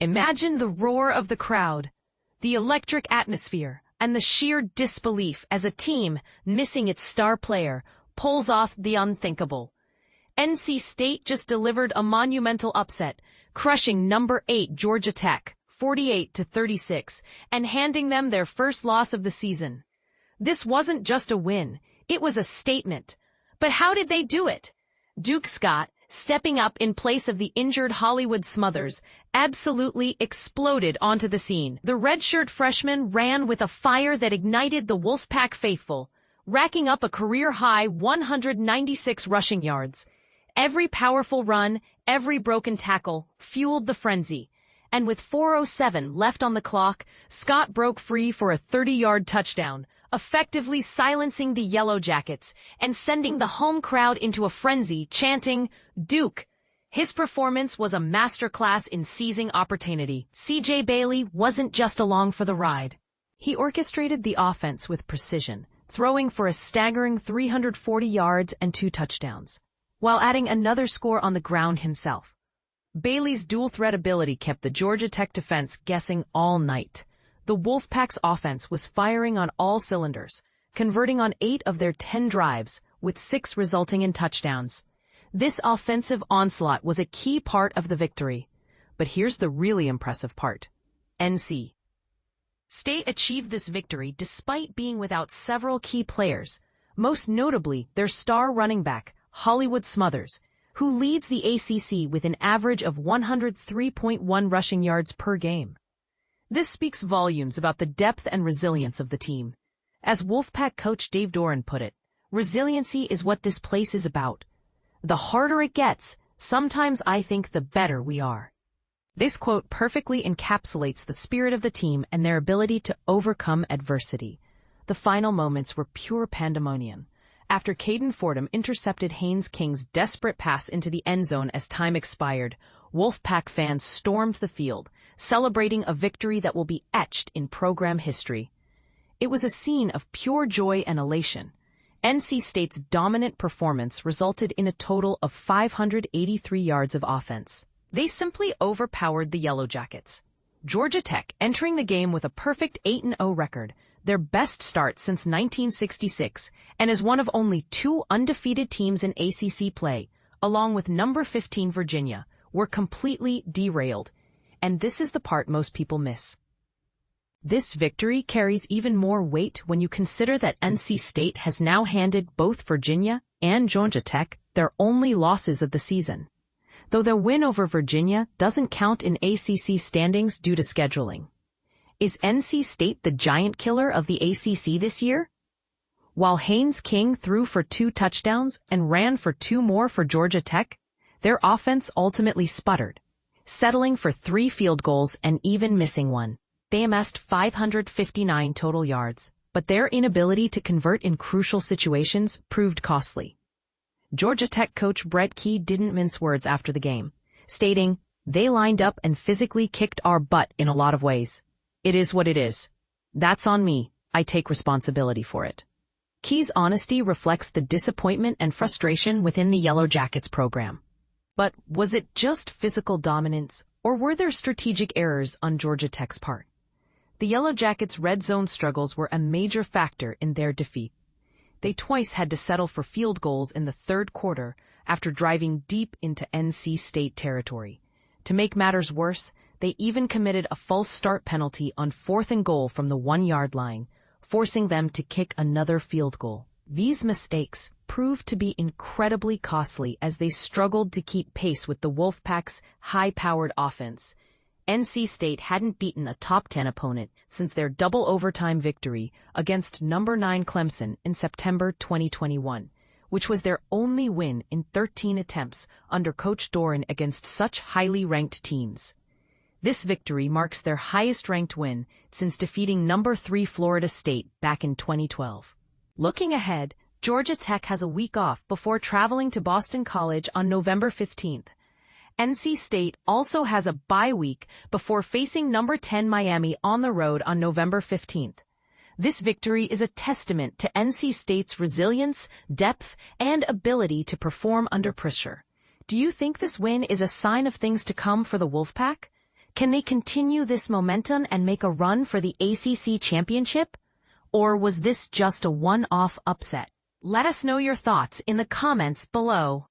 Imagine the roar of the crowd, the electric atmosphere, and the sheer disbelief as a team, missing its star player, pulls off the unthinkable. NC State just delivered a monumental upset, crushing number 8 Georgia Tech, 48-36, and handing them their first loss of the season. This wasn't just a win, it was a statement. But how did they do it? Duke Scott, stepping up in place of the injured Hollywood Smothers, absolutely exploded onto the scene. The redshirt freshman ran with a fire that ignited the Wolfpack faithful, racking up a career-high 196 rushing yards. Every powerful run, every broken tackle, fueled the frenzy. And with 4:07 left on the clock, Scott broke free for a 30-yard touchdown, effectively silencing the Yellow Jackets and sending the home crowd into a frenzy, chanting, "Duke!" His performance was a masterclass in seizing opportunity. C.J. Bailey wasn't just along for the ride. He orchestrated the offense with precision, throwing for a staggering 340 yards and 2 touchdowns, while adding another score on the ground himself. Bailey's dual-threat ability kept the Georgia Tech defense guessing all night. The Wolfpack's offense was firing on all cylinders, converting on 8 of their 10 drives, with 6 resulting in touchdowns. This offensive onslaught was a key part of the victory. But here's the really impressive part. NC State achieved this victory despite being without several key players, most notably their star running back, Hollywood Smothers, who leads the ACC with an average of 103.1 rushing yards per game. This speaks volumes about the depth and resilience of the team. As Wolfpack coach Dave Doran put it, resiliency is what this place is about. The harder it gets, sometimes I think the better we are. This quote perfectly encapsulates the spirit of the team and their ability to overcome adversity. The final moments were pure pandemonium. After Caden Fordham intercepted Haynes King's desperate pass into the end zone as time expired, Wolfpack fans stormed the field, celebrating a victory that will be etched in program history. It was a scene of pure joy and elation. NC State's dominant performance resulted in a total of 583 yards of offense. They simply overpowered the Yellow Jackets. Georgia Tech entering the game with a perfect 8-0 record, their best start since 1966, and is one of only 2 undefeated teams in ACC play, along with number 15 Virginia, were completely derailed. And this is the part most people miss. This victory carries even more weight when you consider that NC State has now handed both Virginia and Georgia Tech their only losses of the season. Though their win over Virginia doesn't count in ACC standings due to scheduling. Is NC State the giant killer of the ACC this year? While Haynes King threw for 2 touchdowns and ran for 2 more for Georgia Tech, their offense ultimately sputtered, settling for 3 field goals and even missing 1. They amassed 559 total yards, but their inability to convert in crucial situations proved costly. Georgia Tech coach Brett Key didn't mince words after the game, stating, "They lined up and physically kicked our butt in a lot of ways. It is what it is. That's on me. I take responsibility for it." Key's honesty reflects the disappointment and frustration within the Yellow Jackets program. But was it just physical dominance, or were there strategic errors on Georgia Tech's part? The Yellow Jackets' red zone struggles were a major factor in their defeat. They twice had to settle for field goals in the third quarter after driving deep into NC State territory. To make matters worse, they even committed a false start penalty on 4th and goal from the 1-yard line, forcing them to kick another field goal. These mistakes proved to be incredibly costly as they struggled to keep pace with the Wolfpack's high-powered offense. NC State hadn't beaten a top 10 opponent since their double overtime victory against number 9 Clemson in September 2021, which was their only win in 13 attempts under Coach Doran against such highly ranked teams. This victory marks their highest-ranked win since defeating number 3 Florida State back in 2012. Looking ahead, Georgia Tech has a week off before traveling to Boston College on November 15th. NC State also has a bye week before facing number 10 Miami on the road on November 15th. This victory is a testament to NC State's resilience, depth, and ability to perform under pressure. Do you think this win is a sign of things to come for the Wolfpack? Can they continue this momentum and make a run for the ACC championship? Or was this just a one-off upset? Let us know your thoughts in the comments below.